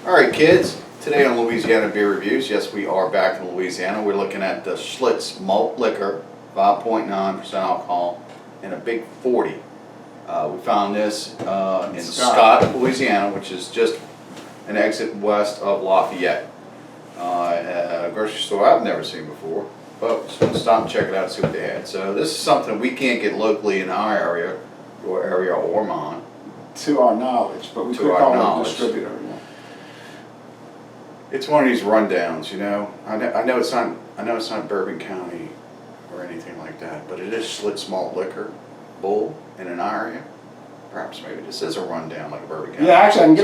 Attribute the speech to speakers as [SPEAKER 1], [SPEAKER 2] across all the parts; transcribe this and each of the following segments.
[SPEAKER 1] All right, kids. Today on Louisiana Beer Reviews, yes, we are back in Louisiana. We're looking at the Schlitz Malt Liquor, 5.9% alcohol, and a big 40. We found this in Scott, Louisiana, which is just an exit west of Lafayette. A grocery store I've never seen before, but just want to stop and check it out and see what they had. So this is something we can't get locally in our area or mine.
[SPEAKER 2] To our knowledge, but we could call it a distributor. Yeah.
[SPEAKER 1] It's one of these rundowns, you know. I know it's not Bourbon County or anything like that, but it is Schlitz Malt Liquor, Bull, in an area. Perhaps maybe this is a rundown like a Bourbon County.
[SPEAKER 2] Yeah, actually, I can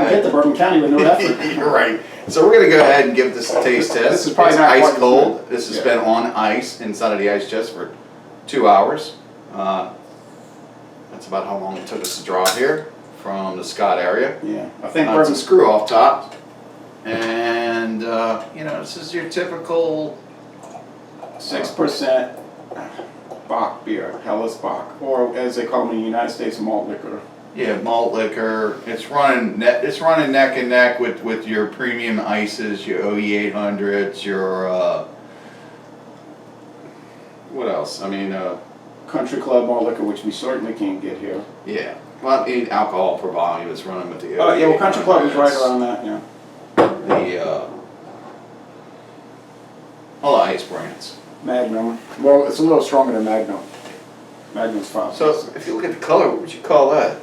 [SPEAKER 2] get the Bourbon County with no effort.
[SPEAKER 1] You're right. So we're gonna go ahead and give this a taste test.
[SPEAKER 2] This is probably not
[SPEAKER 1] ice cold. This has been on ice inside of the ice chest for 2 hours. That's about how long it took us to drive here from the Scott area.
[SPEAKER 2] Yeah, I think
[SPEAKER 1] it's a screw off top, and you know, this is your typical
[SPEAKER 2] 6% Bach beer, Helles Bach, or as they call them in the United States, malt liquor.
[SPEAKER 1] Yeah, malt liquor. It's running neck and neck with your premium ices, your OE 800s, your what else? I mean.
[SPEAKER 2] Country Club malt liquor, which we certainly can't get here.
[SPEAKER 1] Yeah, well, alcohol per volume is running with the.
[SPEAKER 2] Oh yeah, well, Country Club is right around that. Yeah.
[SPEAKER 1] The all the ice brands.
[SPEAKER 2] Magnum. Well, it's a little stronger than Magnum. Magnum's 5.
[SPEAKER 1] So if you look at the color, what would you call that?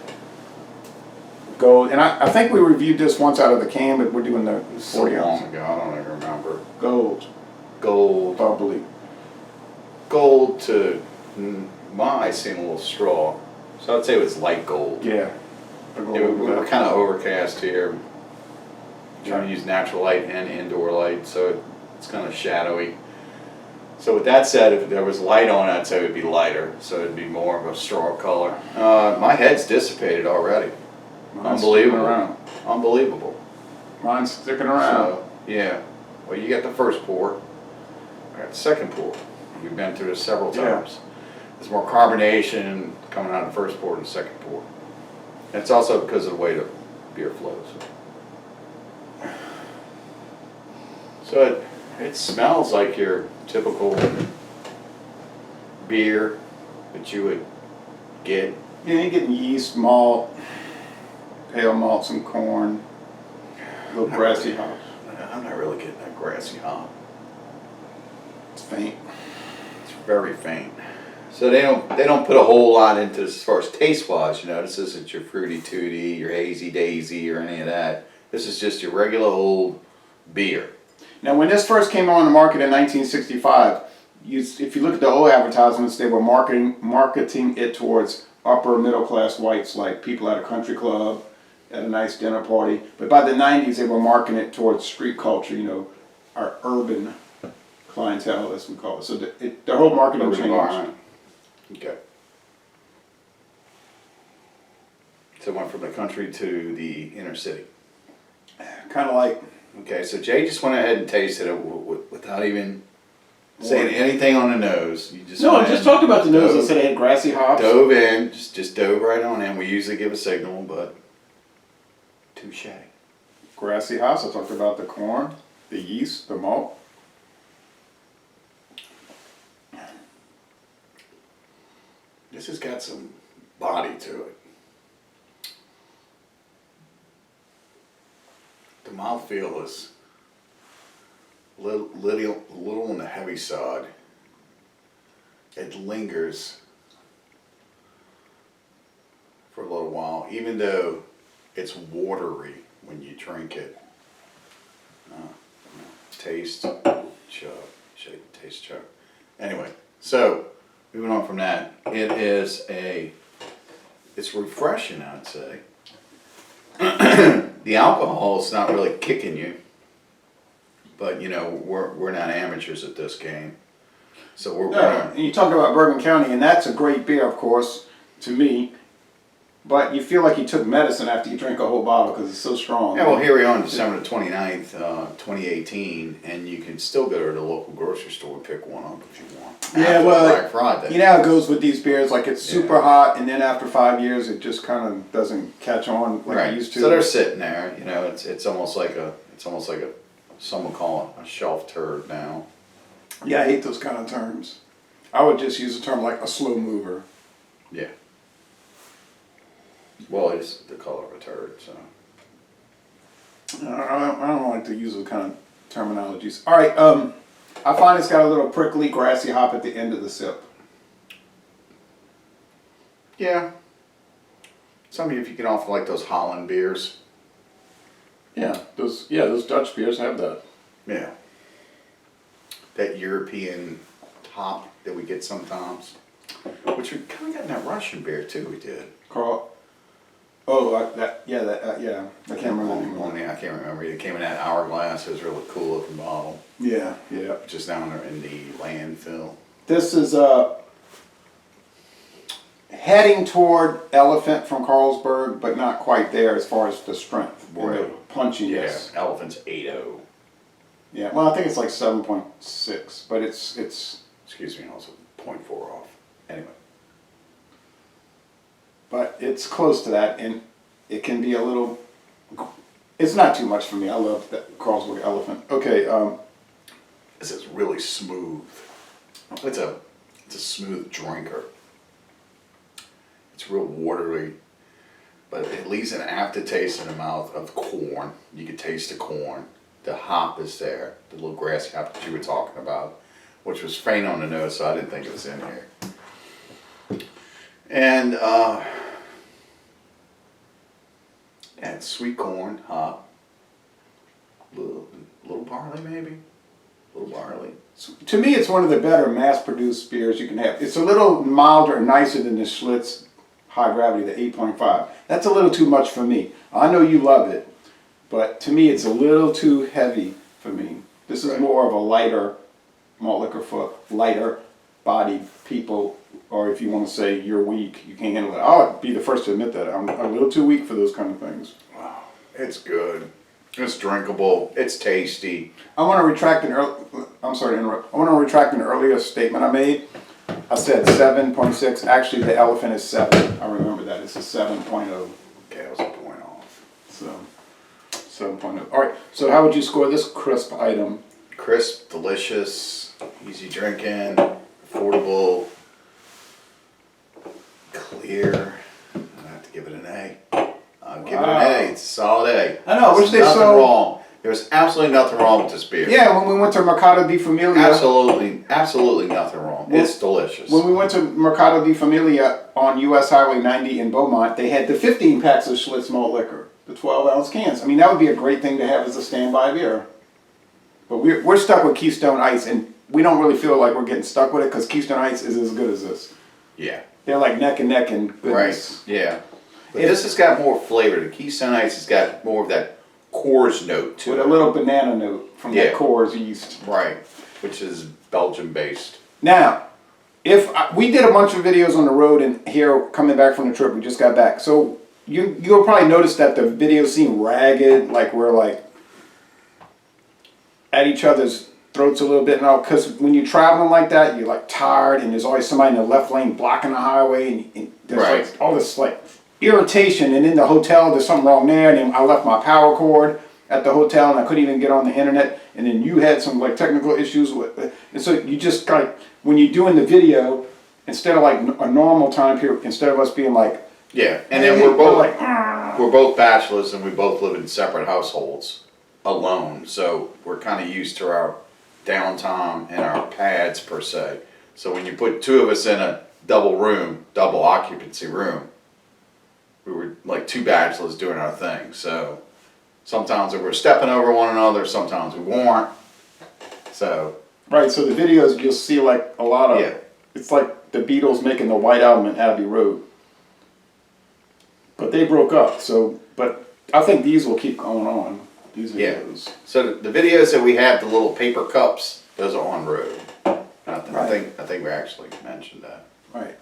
[SPEAKER 2] Gold. And I think we reviewed this once out of the can, but we're doing the 40 ounce.
[SPEAKER 1] Long ago, I don't even remember.
[SPEAKER 2] Gold.
[SPEAKER 1] Gold.
[SPEAKER 2] Bubbly.
[SPEAKER 1] Gold to. My eyes seem a little straw, so I'd say it was light gold.
[SPEAKER 2] Yeah.
[SPEAKER 1] We're kind of overcast here. Trying to use natural light and indoor light, so it's kind of shadowy. So with that said, if there was light on it, I'd say it would be lighter, so it'd be more of a straw color. My head's dissipated already. Unbelievable. Unbelievable.
[SPEAKER 2] Mine's sticking around.
[SPEAKER 1] So, yeah. Well, you got the first pour. I got the second pour. We've been through this several times. There's more carbonation coming out of the first pour than the second pour. And it's also because of the way the beer flows. So it smells like your typical beer that you would get.
[SPEAKER 2] Yeah, you're getting yeast, malt, pale malt, some corn, a little grassy hops.
[SPEAKER 1] I'm not really getting that grassy hop.
[SPEAKER 2] It's faint.
[SPEAKER 1] It's very faint. So they don't put a whole lot into this as far as taste wise. You know, this isn't your Fruity Tooty, your Hazy Daisy, or any of that. This is just your regular old beer.
[SPEAKER 2] Now, when this first came on the market in 1965, if you look at the old advertisements, they were marketing it towards upper middle class whites, like people at a country club, at a nice dinner party. But by the 90s, they were marketing it towards street culture. You know, our urban clientele, as we call it. So the whole marketing changed.
[SPEAKER 1] Okay. So it went from the country to the inner city.
[SPEAKER 2] Kind of like.
[SPEAKER 1] Okay, so Jay just went ahead and tasted it without even saying anything on the nose. You just
[SPEAKER 2] just talked about the nose and said it had grassy hops.
[SPEAKER 1] Dove in, just dove right on in. We usually give a signal, but touche.
[SPEAKER 2] Grassy hops. I talked about the corn, the yeast, the malt.
[SPEAKER 1] This has got some body to it. The mouthfeel is a little on the heavy side. It lingers for a little while, even though it's watery when you drink it. Taste, chug, taste, chug. Anyway, so moving on from that, it's refreshing, I'd say. The alcohol is not really kicking you, but you know we're not amateurs at this game, so we're.
[SPEAKER 2] And you talk about Bourbon County, and that's a great beer, of course, to me. but you feel like you took medicine after you drink a whole bottle because it's so strong.
[SPEAKER 1] Yeah, well, here we are on December the 29th, 2018, and you can still go to the local grocery store and pick one up if you want.
[SPEAKER 2] Yeah,
[SPEAKER 1] After
[SPEAKER 2] well,
[SPEAKER 1] Black Friday.
[SPEAKER 2] you know how it goes with these beers. Like it's super hot, and then after 5 years, it just kind of doesn't catch on like it used to.
[SPEAKER 1] So they're sitting there. You know, it's almost like some would call it a shelf turd now.
[SPEAKER 2] Yeah, I hate those kind of terms. I would just use a term like a slow mover.
[SPEAKER 1] Yeah. Well, it's the color of a turd, so.
[SPEAKER 2] I don't like to use those kind of terminologies. All right, I find it's got a little prickly, grassy hop at the end of the sip.
[SPEAKER 1] Yeah. Some of you, if you can offer like those Holland beers.
[SPEAKER 2] Yeah, those Dutch beers have that.
[SPEAKER 1] Yeah. That European top that we get sometimes. Which we kind of got in that Russian beer too, we did.
[SPEAKER 2] Carl. Oh, yeah. I can't remember the name of it.
[SPEAKER 1] I can't remember. It came in that hourglass. It was a really cool looking bottle.
[SPEAKER 2] Yeah.
[SPEAKER 1] Just down there in the landfill.
[SPEAKER 2] This is heading toward Elephant from Carlsberg, but not quite there as far as the strength or the punchiness.
[SPEAKER 1] Yeah, Elephant's 8.0.
[SPEAKER 2] Yeah, well, I think it's like 7.6, but it's.
[SPEAKER 1] Excuse me, also 0.4 off. Anyway.
[SPEAKER 2] But it's close to that, and it can be a little. It's not too much for me. I love that Carlsberg Elephant. Okay.
[SPEAKER 1] This is really smooth. It's a smooth drinker. It's real watery, but it leaves an aftertaste in the mouth of corn. You can taste the corn. The hop is there, the little grassy hop that you were talking about, which was faint on the nose, so I didn't think it was in here. And it's sweet corn, hop, little barley maybe, little barley.
[SPEAKER 2] To me, it's one of the better mass-produced beers you can have. It's a little milder and nicer than the Schlitz High Gravity, the 8.5. That's a little too much for me. I know you love it, but to me, it's a little too heavy for me. This is more of a lighter malt liquor for lighter-bodied people, or if you want to say you're weak, you can't handle it. I'll be the first to admit that. I'm a little too weak for those kind of things.
[SPEAKER 1] Wow, it's good. It's drinkable. It's tasty.
[SPEAKER 2] I want to retract I'm sorry to interrupt. I want to retract an earlier statement I made. I said 7.6. Actually, the Elephant is 7. I remember that. It's a 7.0.
[SPEAKER 1] Okay, I was a point off.
[SPEAKER 2] So, 7.0. All right. So, how would you score this crisp item?
[SPEAKER 1] Crisp, delicious, easy drinking, affordable, clear. I have to give it an A. I'll give it an A. It's a solid A.
[SPEAKER 2] I know. I wish they
[SPEAKER 1] nothing
[SPEAKER 2] sold.
[SPEAKER 1] wrong. There's absolutely nothing wrong with this beer.
[SPEAKER 2] Yeah, when we went to Mercado di Familia.
[SPEAKER 1] Absolutely nothing wrong. It's delicious.
[SPEAKER 2] When we went to Mercado di Familia on US Highway 90 in Beaumont, they had the 15 packs of Schlitz malt liquor, the 12-ounce cans. I mean, that would be a great thing to have as a standby beer. But we're stuck with Keystone Ice, and we don't really feel like we're getting stuck with it because Keystone Ice is as good as this.
[SPEAKER 1] Yeah.
[SPEAKER 2] They're like neck and neck in goodness.
[SPEAKER 1] Right. Yeah. But this has got more flavor. The Keystone Ice has got more of that Coors note to it.
[SPEAKER 2] With a little banana note from that Coors yeast.
[SPEAKER 1] Right. Which is Belgian based.
[SPEAKER 2] Now, we did a bunch of videos on the road and here coming back from the trip, we just got back. So you'll probably notice that the videos seem ragged, like we're like at each other's throats a little bit now, because when you're traveling like that, you're like tired and there's always somebody in the left lane blocking the highway and there's like all this like irritation, and in the hotel there's something wrong there, and then I left my power cord at the hotel and I couldn't even get on the internet, and then you had some like technical issues with it. And so you just like, when you're doing the video, instead of like a normal time period, instead of us being like,
[SPEAKER 1] yeah, and then we're both bachelors and we both live in separate households alone, so we're kind of used to our downtime and our pads per se. So when you put two of us in a double occupancy room, we were like two bachelors doing our thing. So sometimes we were stepping over one another, sometimes we weren't. So
[SPEAKER 2] right, so the videos you'll see like a lot of, it's like the Beatles making the White Album in Abbey Road. But they broke up, so, but I think these will keep going on, these videos.
[SPEAKER 1] Yeah. So the videos that we have, the little paper cups, those are on road. I think we actually mentioned that.
[SPEAKER 2] Right.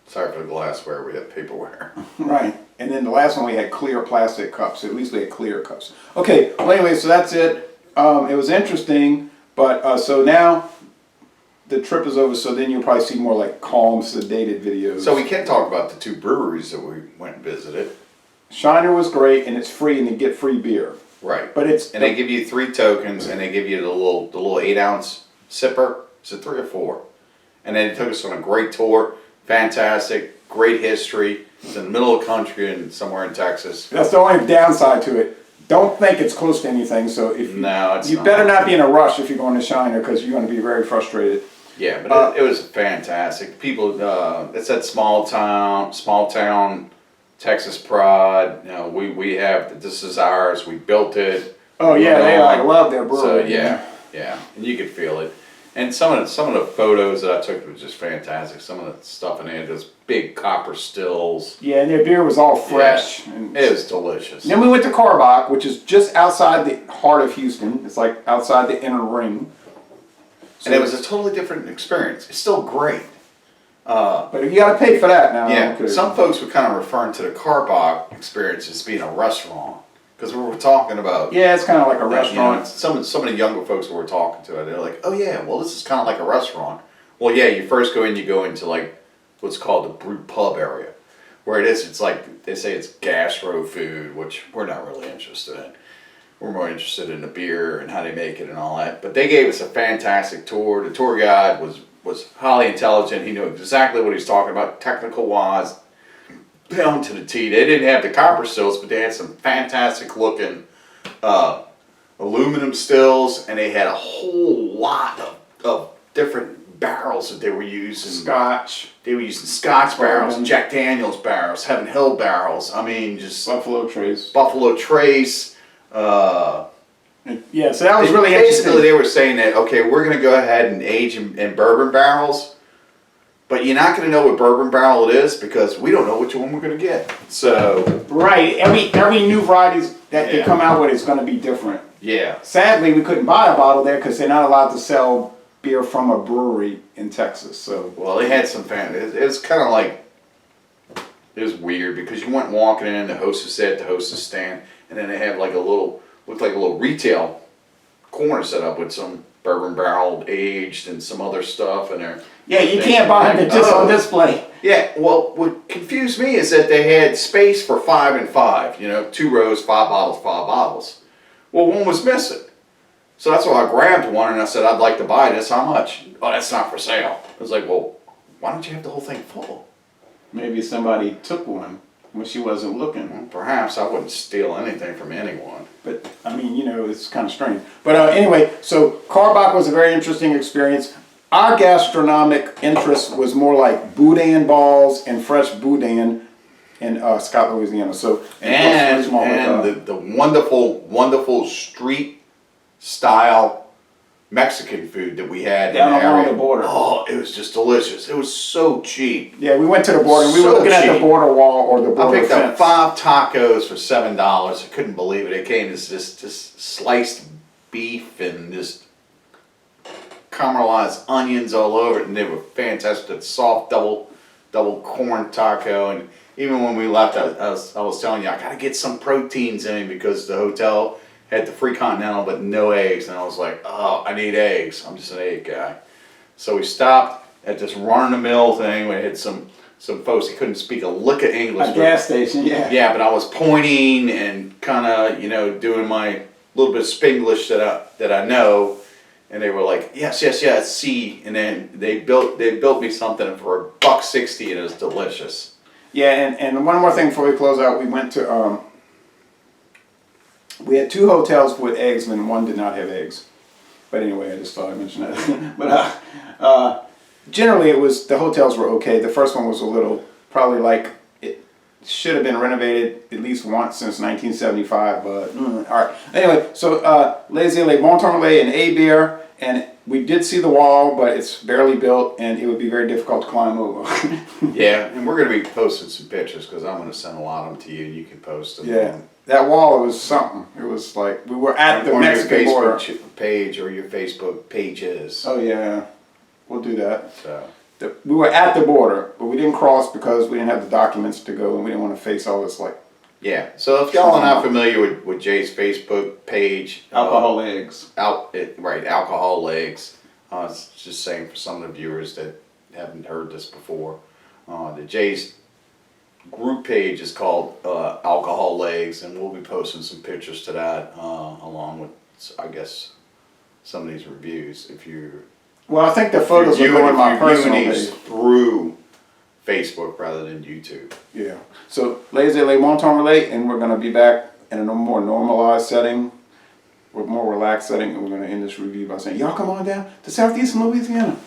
[SPEAKER 1] Sorry for the glassware, we have paperware.
[SPEAKER 2] Right. And then the last one we had clear plastic cups. At least we had clear cups. Okay, well anyway, so that's it. It was interesting, but so now the trip is over, so then you'll probably see more like calm, sedated videos.
[SPEAKER 1] So we can talk about the two breweries that we went and visited.
[SPEAKER 2] Shiner was great, and it's free, and you get free beer.
[SPEAKER 1] Right.
[SPEAKER 2] But it's
[SPEAKER 1] and they give you 3 tokens, and they give you the little 8-ounce sipper. Is it 3 or 4? And then it took us on a great tour. Fantastic, great history. It's in the middle of the country and somewhere in Texas.
[SPEAKER 2] That's the only downside to it. Don't think it's close to anything. So if
[SPEAKER 1] No, it's
[SPEAKER 2] you
[SPEAKER 1] not.
[SPEAKER 2] better not be in a rush if you're going to Shiner, because you're going to be very frustrated.
[SPEAKER 1] Yeah, but it was fantastic. People, it's that small town Texas pride. You know, we have, this is ours. We built it.
[SPEAKER 2] Oh yeah, they like love their brewery.
[SPEAKER 1] So yeah, and you could feel it. And some of the photos that I took were just fantastic. Some of the stuff in there, those big copper stills.
[SPEAKER 2] Yeah, and their beer was all fresh.
[SPEAKER 1] Yeah,
[SPEAKER 2] And
[SPEAKER 1] it was delicious.
[SPEAKER 2] then we went to Karbach, which is just outside the heart of Houston. It's like outside the inner ring. So
[SPEAKER 1] And it was a totally different experience. It's still great.
[SPEAKER 2] But you got to pay for that now.
[SPEAKER 1] Yeah,
[SPEAKER 2] Okay.
[SPEAKER 1] some folks were kind of referring to the Karbach experience as being a restaurant. Because we were talking about...
[SPEAKER 2] Yeah, it's kind of like a
[SPEAKER 1] You know,
[SPEAKER 2] restaurant.
[SPEAKER 1] some of the younger folks who were talking to it, they're like, oh yeah, well this is kind of like a restaurant. Well yeah, you first go into like what's called the brew pub area. Where it's like, they say it's gastro food, which we're not really interested in. We're more interested in the beer and how they make it and all that. But they gave us a fantastic tour. The tour guide was highly intelligent. He knew exactly what he was talking about, technical wise, down to the T. They didn't have the copper stills, but they had some fantastic looking aluminum stills, and they had a whole lot of different barrels that they were using.
[SPEAKER 2] Scotch.
[SPEAKER 1] They were using Scotch barrels,
[SPEAKER 2] Bourbon.
[SPEAKER 1] Jack Daniels barrels, Heaven Hill barrels. I mean, just
[SPEAKER 2] Buffalo Trace.
[SPEAKER 1] Buffalo Trace.
[SPEAKER 2] Yeah, so that was really
[SPEAKER 1] Basically,
[SPEAKER 2] interesting.
[SPEAKER 1] they were saying that, okay, we're going to go ahead and age in bourbon barrels, but you're not going to know what bourbon barrel it is because we don't know which one we're going to get. So,
[SPEAKER 2] Right. Every new varieties that they
[SPEAKER 1] Yeah.
[SPEAKER 2] come out with is going to be different.
[SPEAKER 1] yeah.
[SPEAKER 2] Sadly, we couldn't buy a bottle there because they're not allowed to sell beer from a brewery in Texas. So
[SPEAKER 1] Well, they had some it was kind of like, it was weird because you went walking in, the hostess at the hostess stand, and then they had like looked like a little retail corner set up with some bourbon barrel aged and some other stuff in there.
[SPEAKER 2] yeah, you can't buy them just on display.
[SPEAKER 1] Yeah, well, what confused me is that they had space for 5 and 5, 2 rows, 5 bottles, 5 bottles. Well, one was missing. So that's why I grabbed one and I said, I'd like to buy this, how much? Oh, that's not for sale. I was like, well, why don't you have the whole thing full?
[SPEAKER 2] Maybe somebody took one when she wasn't looking.
[SPEAKER 1] Well, perhaps I wouldn't steal anything from anyone.
[SPEAKER 2] But, I mean, it's kind of strange. But anyway, so Karbach was a very interesting experience. Our gastronomic interest was more like boudin balls and fresh boudin in Scott, Louisiana. So
[SPEAKER 1] And
[SPEAKER 2] Schlitz Malt,
[SPEAKER 1] the wonderful street style Mexican food that we had
[SPEAKER 2] down
[SPEAKER 1] in the
[SPEAKER 2] along
[SPEAKER 1] area.
[SPEAKER 2] the border.
[SPEAKER 1] Oh, it was just delicious. It was so cheap.
[SPEAKER 2] Yeah, we went to the border. We were
[SPEAKER 1] So
[SPEAKER 2] looking at the
[SPEAKER 1] cheap.
[SPEAKER 2] border wall or the
[SPEAKER 1] I
[SPEAKER 2] border
[SPEAKER 1] picked
[SPEAKER 2] fence.
[SPEAKER 1] up 5 tacos for $7. I couldn't believe it. It came as just sliced beef and just caramelized onions all over it, and they were fantastic. That soft double corn taco, and even when we left, I was telling you I gotta get some proteins in me because the hotel had the free continental but no eggs, and I was like, oh, I need eggs. I'm just an egg guy. So we stopped at this run-of-the-mill thing. We had some folks that couldn't speak a lick of English.
[SPEAKER 2] A gas station, yeah.
[SPEAKER 1] Yeah, but I was pointing and kind of, doing my little bit of Spanglish that I know, and they were like, yes, see, and then they built me something for $1.60, and it was delicious.
[SPEAKER 2] Yeah, and one more thing before we close out, we went to we had 2 hotels with eggs and one did not have eggs. But anyway, I just thought I'd mention that. But generally the hotels were okay. The first one was a little, probably like, it should have been renovated at least once since 1975, but all right. Anyway, so Les Îles Montarlet and A-Beer, and we did see the wall, but it's barely built, and it would be very difficult to climb over.
[SPEAKER 1] Yeah, and we're going to be posting some pictures because I'm going to send a lot of them to you, and you can post them.
[SPEAKER 2] Yeah, that wall, it was something. It was like, we were at the
[SPEAKER 1] on your
[SPEAKER 2] Mexican border.
[SPEAKER 1] Facebook page or your Facebook pages.
[SPEAKER 2] Oh yeah, we'll do that.
[SPEAKER 1] So
[SPEAKER 2] We were at the border, but we didn't cross because we didn't have the documents to go, and we didn't want to face all this like
[SPEAKER 1] Yeah, so if y'all are not familiar with Jay's Facebook page,
[SPEAKER 2] alcohol eggs.
[SPEAKER 1] right, alcohol legs. It's just saying for some of the viewers that haven't heard this before, the Jay's group page is called Alcohol Legs, and we'll be posting some pictures to that along with, I guess, some of these reviews. If you
[SPEAKER 2] Well, I think the photos are going on my personal
[SPEAKER 1] these
[SPEAKER 2] page.
[SPEAKER 1] through Facebook rather than YouTube.
[SPEAKER 2] Yeah. So, ladies and gentlemen, Monton Relate, and we're going to be back in a more normalized setting, with more relaxed setting, and we're going to end this review by saying, y'all come on down to Southeastern Louisiana.